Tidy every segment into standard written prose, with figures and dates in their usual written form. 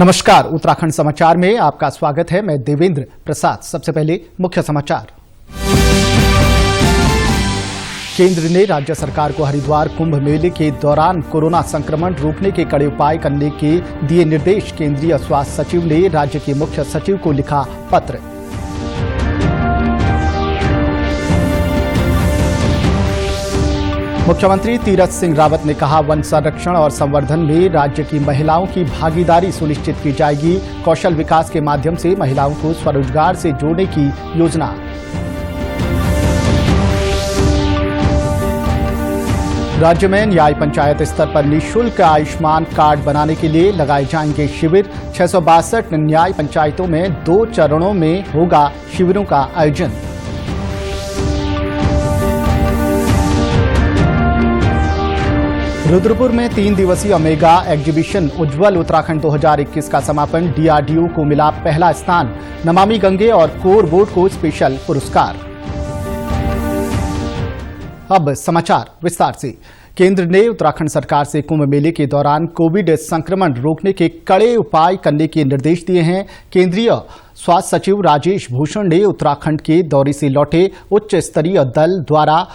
नमस्कार, उत्तराखंड समाचार में आपका स्वागत है। मैं देवेंद्र प्रसाद। सबसे पहले मुख्य समाचार। केंद्र ने राज्य सरकार को हरिद्वार कुंभ मेले के दौरान कोरोना संक्रमण रोकने के कड़े उपाय करने के दिए निर्देश। केंद्रीय स्वास्थ्य सचिव ने राज्य के मुख्य सचिव को लिखा पत्र। मुख्यमंत्री तीरथ सिंह रावत ने कहा, वन संरक्षण और संवर्धन में राज्य की महिलाओं की भागीदारी सुनिश्चित की जाएगी। कौशल विकास के माध्यम से महिलाओं को स्वरोजगार से जोड़ने की योजना। राज्य में न्याय पंचायत स्तर पर निःशुल्क आयुष्मान कार्ड बनाने के लिए लगाए जाएंगे शिविर। 662 न्याय पंचायतों में 2 चरणों में होगा शिविरों का आयोजन। रुद्रपुर में 3 दिवसीय मेगा एग्जीबिशन उज्ज्वल उत्तराखंड 2021 का समापन। डीआरडीओ को मिला पहला स्थान। नमामि गंगे और कोर बोर्ड को स्पेशल पुरस्कार। अब समाचार विस्तार से। केंद्र ने उत्तराखंड सरकार से कुंभ मेले के दौरान कोविड संक्रमण रोकने के कड़े उपाय करने के निर्देश दिए हैं। केंद्रीय स्वास्थ्य सचिव राजेश भूषण ने उत्तराखंड के दौरे से लौटे उच्च स्तरीय दल द्वारा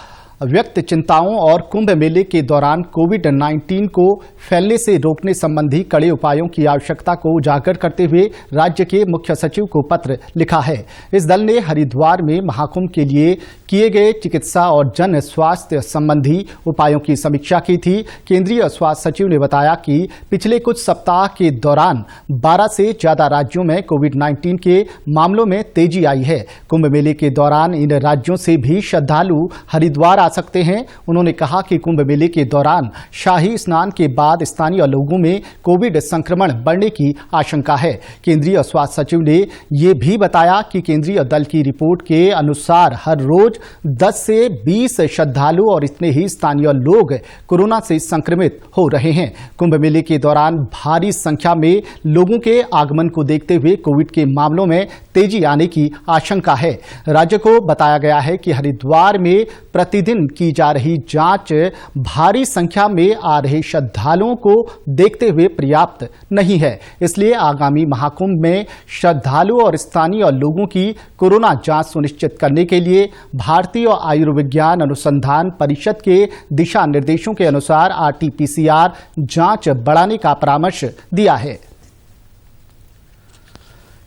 व्यक्त चिंताओं और कुंभ मेले के दौरान कोविड-19 को फैलने से रोकने संबंधी कड़े उपायों की आवश्यकता को उजागर करते हुए राज्य के मुख्य सचिव को पत्र लिखा है। इस दल ने हरिद्वार में महाकुंभ के लिए किए गए चिकित्सा और जन स्वास्थ्य संबंधी उपायों की समीक्षा की थी। केंद्रीय स्वास्थ्य सचिव ने बताया कि पिछले कुछ सप्ताह के दौरान 12 से ज्यादा राज्यों में कोविड-19 के मामलों में तेजी आई है। कुंभ मेले के दौरान इन राज्यों से भी श्रद्धालु हरिद्वार आ सकते हैं। उन्होंने कहा कि कुंभ मेले के दौरान शाही स्नान के बाद स्थानीय लोगों में कोविड संक्रमण बढ़ने की आशंका है। केंद्रीय स्वास्थ्य सचिव ने यह भी बताया कि केंद्रीय दल की रिपोर्ट के अनुसार हर रोज 10 से 20 श्रद्धालु और इतने ही स्थानीय लोग कोरोना से संक्रमित हो रहे हैं। कुंभ मेले के दौरान भारी संख्या में लोगों के आगमन को देखते हुए कोविड के मामलों में तेजी आने की आशंका है। राज्य को बताया गया है कि हरिद्वार में प्रतिदिन की जा रही जांच भारी संख्या में आ रहे श्रद्धालुओं को देखते हुए पर्याप्त नहीं है। इसलिए आगामी महाकुंभ में श्रद्धालु और स्थानीय लोगों की कोरोना जांच सुनिश्चित करने के लिए भारतीय आयुर्विज्ञान अनुसंधान परिषद के दिशा निर्देशों के अनुसार RT-PCR जांच बढ़ाने का परामर्श दिया है।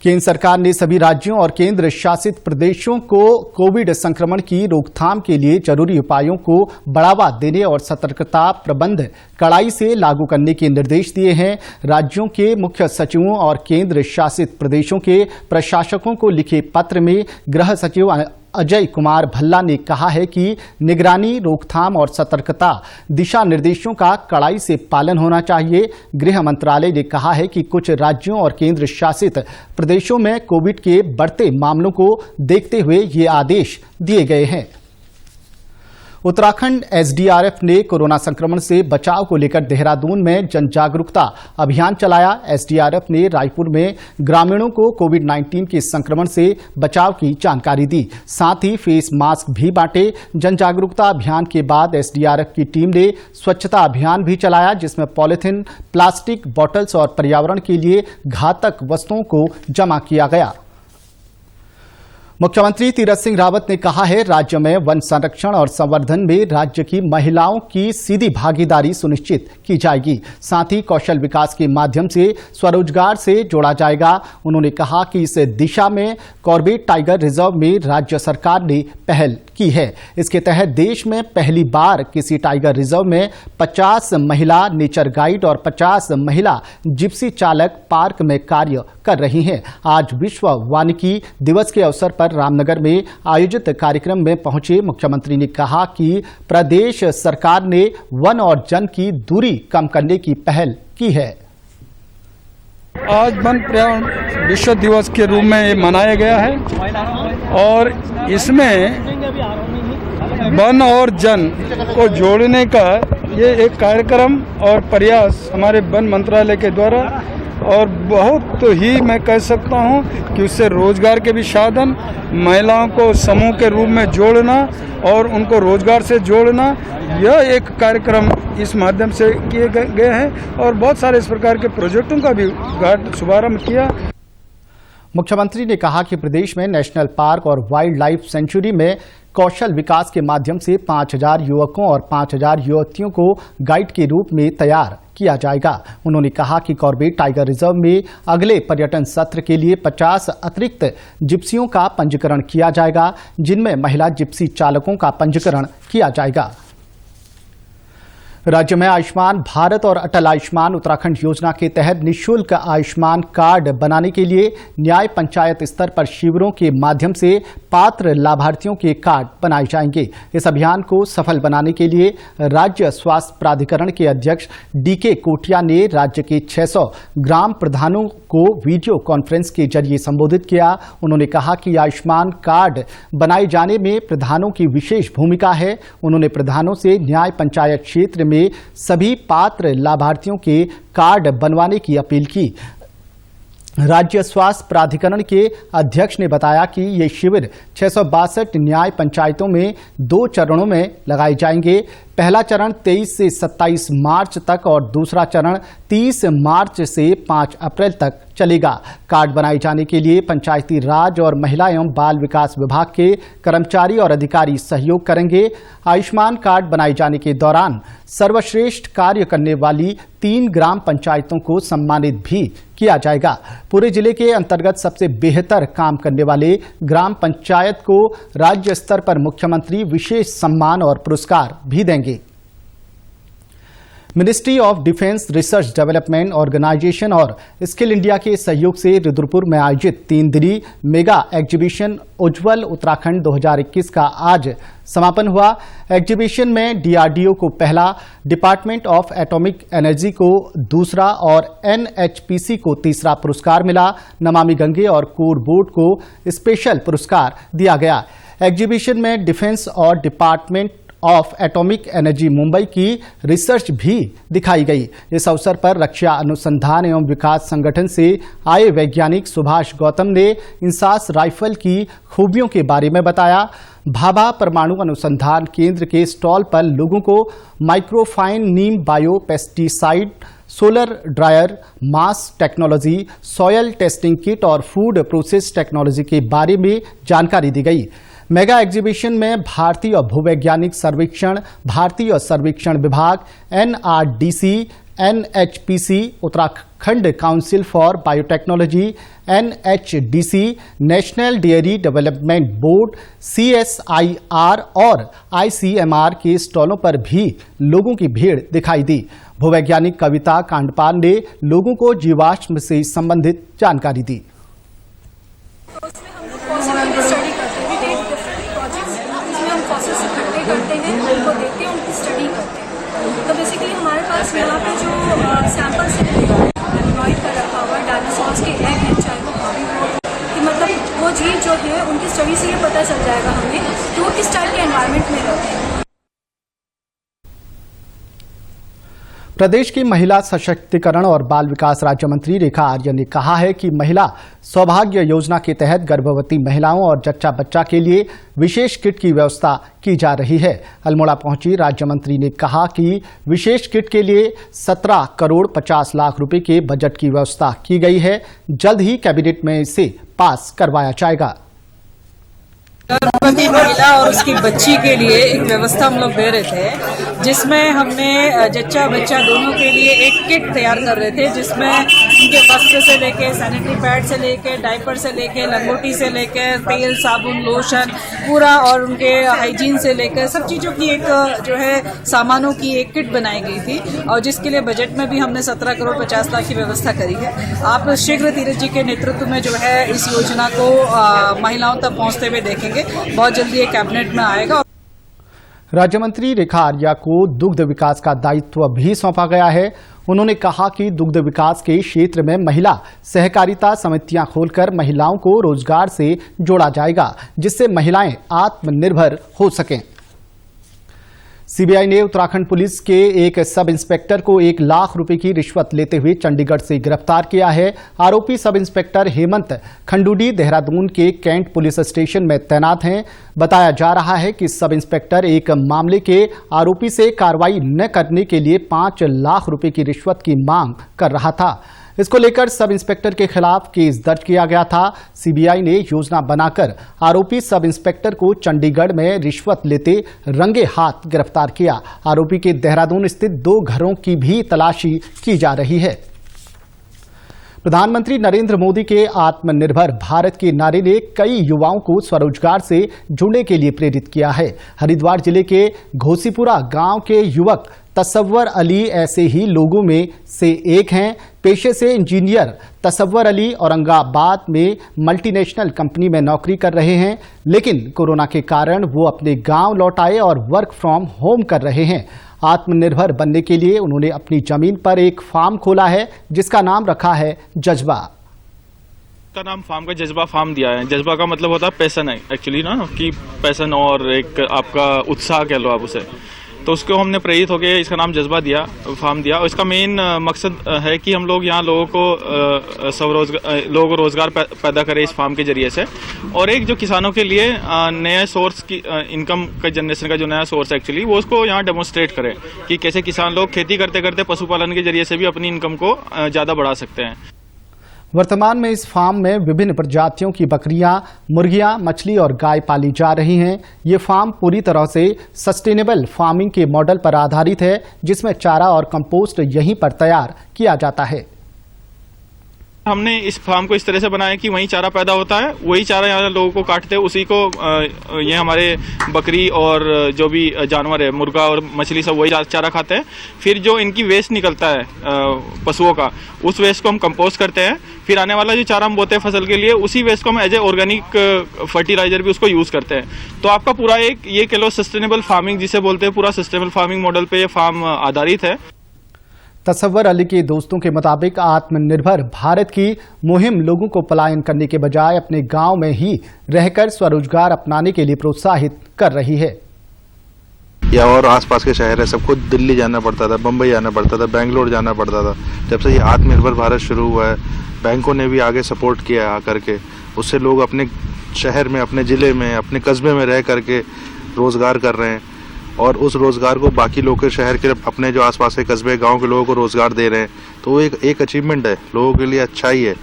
केंद्र सरकार ने सभी राज्यों और केंद्र शासित प्रदेशों को कोविड संक्रमण की रोकथाम के लिए जरूरी उपायों को बढ़ावा देने और सतर्कता प्रबंध कड़ाई से लागू करने के निर्देश दिए हैं। राज्यों के मुख्य सचिवों और केंद्र शासित प्रदेशों के प्रशासकों को लिखे पत्र में गृह सचिव अजय कुमार भल्ला ने कहा है कि निगरानी, रोकथाम और सतर्कता दिशा निर्देशों का कड़ाई से पालन होना चाहिए। गृह मंत्रालय ने कहा है कि कुछ राज्यों और केंद्र शासित प्रदेशों में कोविड के बढ़ते मामलों को देखते हुए ये आदेश दिए गए हैं। उत्तराखंड SDRF ने कोरोना संक्रमण से बचाव को लेकर देहरादून में जन जागरूकता अभियान चलाया। SDRF ने रायपुर में ग्रामीणों को कोविड-19 के संक्रमण से बचाव की जानकारी दी, साथ ही फेस मास्क भी बांटे। जन जागरूकता अभियान के बाद SDRF की टीम ने स्वच्छता अभियान भी चलाया, जिसमें पॉलिथीन, प्लास्टिक बॉटल्स और पर्यावरण के लिए घातक वस्तुओं को जमा किया गया। मुख्यमंत्री तीरथ सिंह रावत ने कहा है, राज्य में वन संरक्षण और संवर्धन में राज्य की महिलाओं की सीधी भागीदारी सुनिश्चित की जाएगी। साथ ही कौशल विकास के माध्यम से स्वरोजगार से जोड़ा जाएगा। उन्होंने कहा कि इस दिशा में कॉर्बेट टाइगर रिजर्व में राज्य सरकार ने पहल की है। इसके तहत देश में पहली बार किसी टाइगर रिजर्व में 50 महिला नेचर गाइड और 50 महिला जिप्सी चालक पार्क में कार्य कर रही हैं। आज विश्व वानिकी दिवस के अवसर पर रामनगर में आयोजित कार्यक्रम में पहुंचे मुख्यमंत्री ने कहा कि प्रदेश सरकार ने वन और जन की दूरी कम करने की पहल की है। आज वन पर्यावरण विश्व दिवस के रूप में ये मनाया गया है और इसमें वन और जन को जोड़ने का ये एक कार्यक्रम और प्रयास हमारे वन मंत्रालय के द्वारा और बहुत ही मैं कह सकता हूँ कि उससे रोजगार के भी साधन, महिलाओं को समूह के रूप में जोड़ना और उनको रोजगार से जोड़ना, यह एक कार्यक्रम इस माध्यम से किए गए हैं और बहुत सारे इस प्रकार के प्रोजेक्टों का भी शुभारंभ किया। मुख्यमंत्री ने कहा कि प्रदेश में नेशनल पार्क और वाइल्ड लाइफ सेंचुरी में कौशल विकास के माध्यम से 5000 युवकों और 5000 युवतियों को गाइड के रूप में तैयार किया जाएगा। उन्होंने कहा कि कॉर्बेट टाइगर रिजर्व में अगले पर्यटन सत्र के लिए 50 अतिरिक्त जिप्सियों का पंजीकरण किया जाएगा, जिनमें महिला जिप्सी चालकों का पंजीकरण किया जाएगा। राज्य में आयुष्मान भारत और अटल आयुष्मान उत्तराखंड योजना के तहत निःशुल्क आयुष्मान कार्ड बनाने के लिए न्याय पंचायत स्तर पर शिविरों के माध्यम से पात्र लाभार्थियों के कार्ड बनाए जाएंगे। इस अभियान को सफल बनाने के लिए राज्य स्वास्थ्य प्राधिकरण के अध्यक्ष डीके कोटिया ने राज्य के 600 ग्राम प्रधानों को वीडियो कॉन्फ्रेंस के जरिए संबोधित किया। उन्होंने कहा कि आयुष्मान कार्ड बनाए जाने में प्रधानों की विशेष भूमिका है। उन्होंने प्रधानों से न्याय पंचायत क्षेत्र में सभी पात्र लाभार्थियों के कार्ड बनवाने की अपील की। राज्य स्वास्थ्य प्राधिकरण के अध्यक्ष ने बताया कि ये शिविर 662 न्याय पंचायतों में 2 चरणों में लगाए जाएंगे। पहला चरण 23 से 27 मार्च तक और दूसरा चरण 30 मार्च से 5 अप्रैल तक चलेगा। कार्ड बनाए जाने के लिए पंचायती राज और महिला एवं बाल विकास विभाग के कर्मचारी और अधिकारी सहयोग करेंगे। आयुष्मान कार्ड बनाए जाने के दौरान सर्वश्रेष्ठ कार्य करने वाली 3 ग्राम पंचायतों को सम्मानित भी किया जाएगा। पूरे जिले के अंतर्गत सबसे बेहतर काम करने वाले ग्राम पंचायत को राज्य स्तर पर मुख्यमंत्री विशेष सम्मान और पुरस्कार भी देंगे। Ministry of defence research development organisation और स्किल इंडिया के सहयोग से रुद्रपुर में आयोजित 3 दिनी मेगा एग्जीबिशन उज्ज्वल उत्तराखंड 2021 का आज समापन हुआ। एग्जीबिशन में डीआरडीओ को पहला, डिपार्टमेंट ऑफ एटॉमिक एनर्जी को दूसरा और एनएचपीसी को तीसरा पुरस्कार मिला। नमामि गंगे और कोर बोर्ड को स्पेशल पुरस्कार दिया गया। एग्जीबिशन में डिफेंस और department of atomic energy Mumbai की रिसर्च भी दिखाई गई। इस अवसर पर रक्षा अनुसंधान एवं विकास संगठन से आए वैज्ञानिक सुभाष गौतम ने इंसास राइफल की खूबियों के बारे में बताया। भाभा परमाणु अनुसंधान केंद्र के स्टॉल पर लोगों को माइक्रोफाइन नीम बायो पेस्टिसाइड, सोलर ड्रायर, मास टेक्नोलॉजी, सॉयल टेस्टिंग किट और फूड प्रोसेस टेक्नोलॉजी के बारे में जानकारी दी गई। मेगा एग्जीबिशन में भारतीय भूवैज्ञानिक सर्वेक्षण, भारतीय सर्वेक्षण विभाग, NRDC, NHPC, Uttarakhand council for biotechnology, NHDC, national dairy development board, CSIR और आईसीएमआर के स्टॉलों पर भी लोगों की भीड़ दिखाई दी। भूवैज्ञानिक कविता कांडपाल ने लोगों को जीवाश्म से संबंधित जानकारी दी। करते हैं, उनको देखते हैं, उनकी स्टडी करते हैं। तो बेसिकली हमारे पास यहाँ पे जो सैंपल्स हैं एम्ब्रॉयड कर रखा हुआ डायनासोर्स के एग हैं, चाहे वो कभी हो कि मतलब वो जीव जो है उनकी स्टडी से ये पता चल जाएगा हमें कि वो किस टाइप के एनवायरनमेंट में रहते हैं। प्रदेश की महिला सशक्तिकरण और बाल विकास राज्य मंत्री रेखा आर्य ने कहा है कि महिला सौभाग्य योजना के तहत गर्भवती महिलाओं और जच्चा बच्चा के लिए विशेष किट की व्यवस्था की जा रही है। अल्मोड़ा पहुंची राज्य मंत्री ने कहा कि विशेष किट के लिए 17 करोड़ 50 लाख रुपए के बजट की व्यवस्था की गई है। जल्द ही कैबिनेट में इसे पास करवाया जाएगा। गर्भवती महिला और उसकी बच्ची के लिए एक व्यवस्था हम लोग दे रहे थे, जिसमें हमने जच्चा बच्चा दोनों के लिए एक किट तैयार कर रहे थे, जिसमें उनके वस्त्र से लेके, सैनिटरी पैड से लेके, डायपर से लेके, लंगोटी से लेके, तेल, साबुन, लोशन पूरा और उनके हाइजीन से लेकर सब चीज़ों की एक जो है सामानों की एक किट बनाई गई थी और जिसके लिए बजट में भी हमने 17 करोड़ 50 लाख की व्यवस्था करी है। आप शीघ्र तीरथ जी के नेतृत्व में जो है इस योजना को महिलाओं तक पहुँचते हुए देखेंगे। बहुत जल्दी ये कैबिनेट में आएगा। राज्य मंत्री रेखा आर्या को दुग्ध विकास का दायित्व भी सौंपा गया है। उन्होंने कहा कि दुग्ध विकास के क्षेत्र में महिला सहकारिता समितियां खोलकर महिलाओं को रोजगार से जोड़ा जाएगा, जिससे महिलाएं आत्मनिर्भर हो सकें। सीबीआई ने उत्तराखंड पुलिस के एक सब इंस्पेक्टर को 1 लाख रुपए की रिश्वत लेते हुए चंडीगढ़ से गिरफ्तार किया है। आरोपी सब इंस्पेक्टर हेमंत खंडूडी देहरादून के कैंट पुलिस स्टेशन में तैनात हैं। बताया जा रहा है कि सब इंस्पेक्टर एक मामले के आरोपी से कार्रवाई न करने के लिए 5 लाख रुपए की रिश्वत की मांग कर रहा था। इसको लेकर सब इंस्पेक्टर के खिलाफ केस दर्ज किया गया था। सीबीआई ने योजना बनाकर आरोपी सब इंस्पेक्टर को चंडीगढ़ में रिश्वत लेते रंगे हाथ गिरफ्तार किया। आरोपी के देहरादून स्थित 2 घरों की भी तलाशी की जा रही है। प्रधानमंत्री नरेंद्र मोदी के आत्मनिर्भर भारत के नारे ने कई युवाओं को स्वरोजगार से जुड़ने के लिए प्रेरित किया है। हरिद्वार जिले के घोसीपुरा गांव के युवक तसव्वर अली ऐसे ही लोगों में से एक हैं। पेशे से इंजीनियर तसव्वर अली औरंगाबाद में मल्टीनेशनल कंपनी में नौकरी कर रहे हैं, लेकिन कोरोना के कारण वो अपने गांव लौट आए और वर्क फ्रॉम होम कर रहे हैं। आत्मनिर्भर बनने के लिए उन्होंने अपनी जमीन पर एक फार्म खोला है जिसका नाम रखा है जज्बा। का नाम फार्म का जज्बा फार्म दिया है। जज्बा का मतलब होता है पैशन है एक्चुअली ना, कि पैशन और एक आपका उत्साह कह लो आप उसे, तो उसको हमने प्रेरित होकर इसका नाम जज्बा दिया, फार्म दिया। और इसका मेन मकसद है कि हम लोग यहाँ लोगों को रोजगार पैदा करें इस फार्म के जरिए से, और एक जो किसानों के लिए नया सोर्स की इनकम का जनरेशन का जो नया सोर्स है एक्चुअली वो उसको यहाँ डेमोन्स्ट्रेट करें कि कैसे किसान लोग खेती करते करते पशुपालन के जरिए से भी अपनी इनकम को ज़्यादा बढ़ा सकते हैं। वर्तमान में इस फार्म में विभिन्न प्रजातियों की बकरियां, मुर्गियां, मछली और गाय पाली जा रही हैं। ये फार्म पूरी तरह से सस्टेनेबल फार्मिंग के मॉडल पर आधारित है, जिसमें चारा और कंपोस्ट यहीं पर तैयार किया जाता है। हमने इस फार्म को इस तरह से बनाया कि वही चारा पैदा होता है, वही चारा यहाँ लोगों को काटते हैं, उसी को ये हमारे बकरी और जो भी जानवर है, मुर्गा और मछली, सब वही चारा खाते हैं। फिर जो इनकी वेस्ट निकलता है पशुओं का, उस वेस्ट को हम कंपोस्ट करते हैं। फिर आने वाला जो चारा हम बोते हैं फसल के लिए, उसी वेस्ट को हम एज ए ऑर्गेनिक फर्टिलाइजर भी उसको यूज करते हैं। तो आपका पूरा एक ये कह लो सस्टेनेबल फार्मिंग जिसे बोलते हैं, पूरा सस्टेनेबल फार्मिंग मॉडल पे ये फार्म आधारित है। तसव्वर अली के दोस्तों के मुताबिक आत्मनिर्भर भारत की मुहिम लोगों को पलायन करने के बजाय अपने गांव में ही रहकर स्वरोजगार अपनाने के लिए प्रोत्साहित कर रही है। या और आसपास के शहर है, सबको दिल्ली जाना पड़ता था, बम्बई जाना पड़ता था, बेंगलोर जाना पड़ता था। जब से ये आत्मनिर्भर भारत शुरू हुआ है, बैंकों ने भी आगे सपोर्ट किया आकर के, उससे लोग अपने शहर में, अपने ज़िले में, अपने कस्बे में रह करके रोज़गार कर रहे हैं, और उस रोज़गार को बाकी लोग के शहर के, अपने जो आसपास के कस्बे गांव के लोगों को रोज़गार दे रहे हैं। तो वो एक अचीवमेंट है, लोगों के लिए अच्छाई है,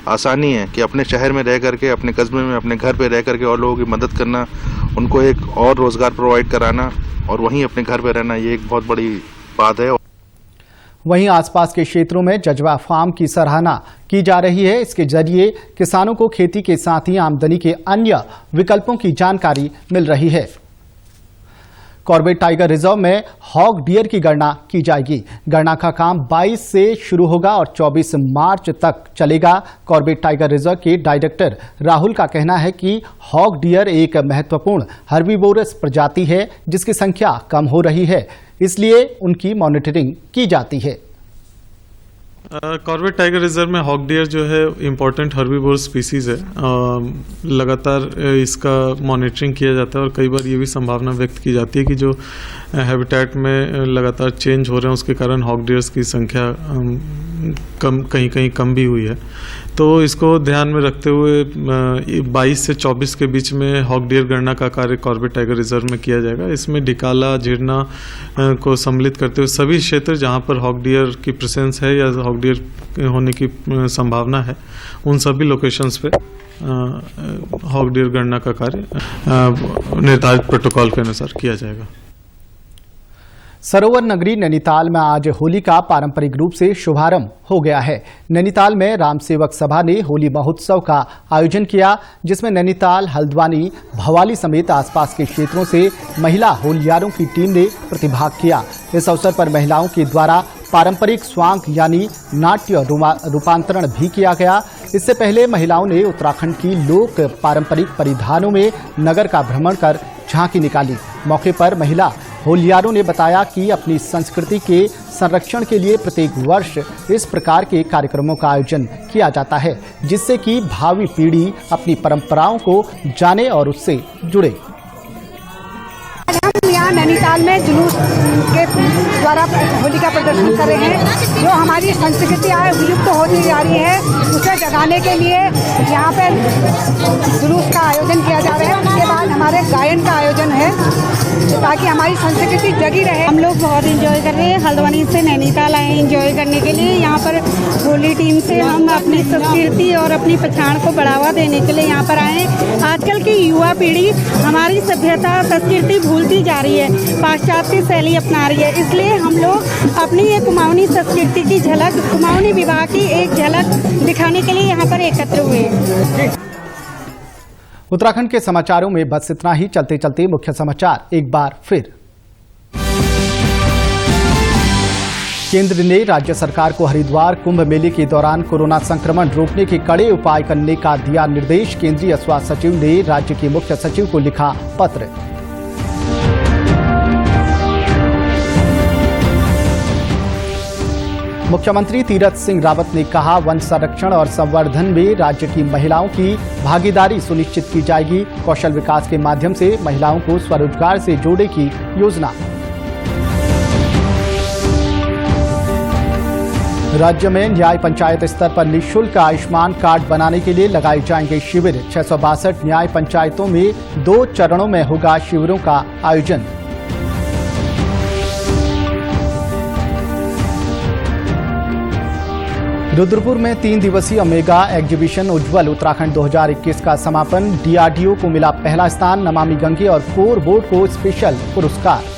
आसानी है कि अपने शहर में रह करके, अपने कस्बे में, अपने घर पे रह करके और लोगों की मदद करना, उनको एक और रोज़गार प्रोवाइड कराना और वहीं अपने घर पे रहना, ये एक बहुत बड़ी बात है। वहीं आसपास के क्षेत्रों में जज्बा फार्म की सराहना की जा रही है। इसके जरिए किसानों को खेती के साथ ही आमदनी के अन्य विकल्पों की जानकारी मिल रही है। कॉर्बेट टाइगर रिजर्व में हॉग डियर की गणना की जाएगी। गणना का काम 22 से शुरू होगा और 24 मार्च तक चलेगा। कॉर्बेट टाइगर रिजर्व के डायरेक्टर राहुल का कहना है कि हॉग डियर एक महत्वपूर्ण हर्बीवोरस प्रजाति है जिसकी संख्या कम हो रही है, इसलिए उनकी मॉनिटरिंग की जाती है। कॉर्बेट टाइगर रिजर्व में हॉग डियर जो है इम्पोर्टेंट हर्बीवोर स्पीसीज है। लगातार इसका मॉनिटरिंग किया जाता है और कई बार ये भी संभावना व्यक्त की जाती है कि जो हैबिटेट में लगातार चेंज हो रहे हैं उसके कारण हॉग डियर्स की संख्या कहीं कम भी हुई है। तो इसको ध्यान में रखते हुए 22 से 24 के बीच में हॉग डियर गणना का कार्य कॉर्बेट टाइगर रिजर्व में किया जाएगा। इसमें डिकाला, झिरना को सम्मिलित करते हुए सभी क्षेत्र जहां पर हॉग डियर की प्रेजेंस है या हॉग डियर होने की संभावना है, उन सभी लोकेशंस पे हॉग डियर गणना का कार्य निर्धारित प्रोटोकॉल के अनुसार किया जाएगा। सरोवर नगरी नैनीताल में आज होली का पारंपरिक रूप से शुभारंभ हो गया है। नैनीताल में राम सेवक सभा ने होली महोत्सव का आयोजन किया, जिसमें नैनीताल, हल्द्वानी, भवाली समेत आसपास के क्षेत्रों से महिला होलियारों की टीम ने प्रतिभाग किया। इस अवसर पर महिलाओं के द्वारा पारंपरिक स्वांग यानी नाट्य रूपांतरण भी किया गया। इससे पहले महिलाओं ने उत्तराखंड की लोक पारंपरिक परिधानों में नगर का भ्रमण कर झांकी निकाली। मौके पर महिला होलियारों ने बताया कि अपनी संस्कृति के संरक्षण के लिए प्रत्येक वर्ष इस प्रकार के कार्यक्रमों का आयोजन किया जाता है, जिससे कि भावी पीढ़ी अपनी परंपराओं को जाने और उससे जुड़े। हम यहाँ यहाँ नैनीताल में जुलूस के द्वारा होली का प्रदर्शन कर रहे हैं। जो हमारी संस्कृति आज विलुप्त होती जा रही है उसे जगाने के लिए यहाँ पर जुलूस का आयोजन किया जा रहा है। उसके बाद हमारे गायन का आयोजन है ताकि हमारी संस्कृति जगी रहे। हम लोग बहुत एंजॉय कर रहे हैं। हल्द्वानी से नैनीताल आए एंजॉय करने के लिए। यहाँ पर होली टीम से हम अपनी संस्कृति और अपनी पहचान को बढ़ावा देने के लिए यहाँ पर आए हैं। आजकल की युवा पीढ़ी हमारी सभ्यता संस्कृति भूलती जा रही है, पाश्चात्य शैली अपना रही है। इसलिए हम लोग अपनी ये कुमाऊनी संस्कृति की झलक, कुमाऊनी विवाह की एक झलक दिखाने के लिए यहाँ पर एकत्र हुए हैं। उत्तराखंड के समाचारों में बस इतना ही। चलते चलते मुख्य समाचार एक बार फिर। केंद्र ने राज्य सरकार को हरिद्वार कुंभ मेले के दौरान कोरोना संक्रमण रोकने के कड़े उपाय करने का दिया निर्देश। केंद्रीय स्वास्थ्य सचिव ने राज्य के मुख्य सचिव को लिखा पत्र। मुख्यमंत्री तीरथ सिंह रावत ने कहा, वन संरक्षण और संवर्धन में राज्य की महिलाओं की भागीदारी सुनिश्चित की जाएगी। कौशल विकास के माध्यम से महिलाओं को स्वरोजगार से जोड़ने की योजना। राज्य में न्याय पंचायत स्तर पर निःशुल्क आयुष्मान कार्ड बनाने के लिए लगाए जाएंगे शिविर। 662 न्याय पंचायतों में 2 चरणों में होगा शिविरों का आयोजन। रुद्रपुर में 3 दिवसीय मेगा एग्जीबिशन उज्ज्वल उत्तराखंड 2021 का समापन। डीआरडीओ को मिला पहला स्थान। नमामि गंगे और कोर बोर्ड को स्पेशल पुरस्कार।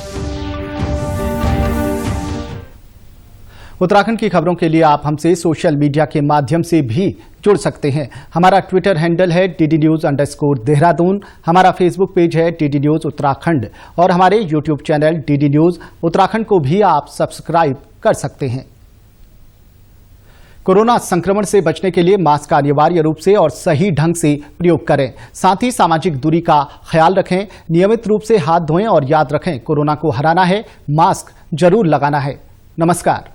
उत्तराखंड की खबरों के लिए आप हमसे सोशल मीडिया के माध्यम से भी जुड़ सकते हैं। हमारा ट्विटर हैंडल है DDNews_देहरादून। हमारा फेसबुक पेज है DD News उत्तराखंड और हमारे YouTube channel DD News Uttarakhand को भी आप सब्सक्राइब कर सकते हैं। कोरोना संक्रमण से बचने के लिए मास्क का अनिवार्य रूप से और सही ढंग से प्रयोग करें। साथ ही सामाजिक दूरी का ख्याल रखें। नियमित रूप से हाथ धोएं और याद रखें, कोरोना को हराना है, मास्क जरूर लगाना है। नमस्कार।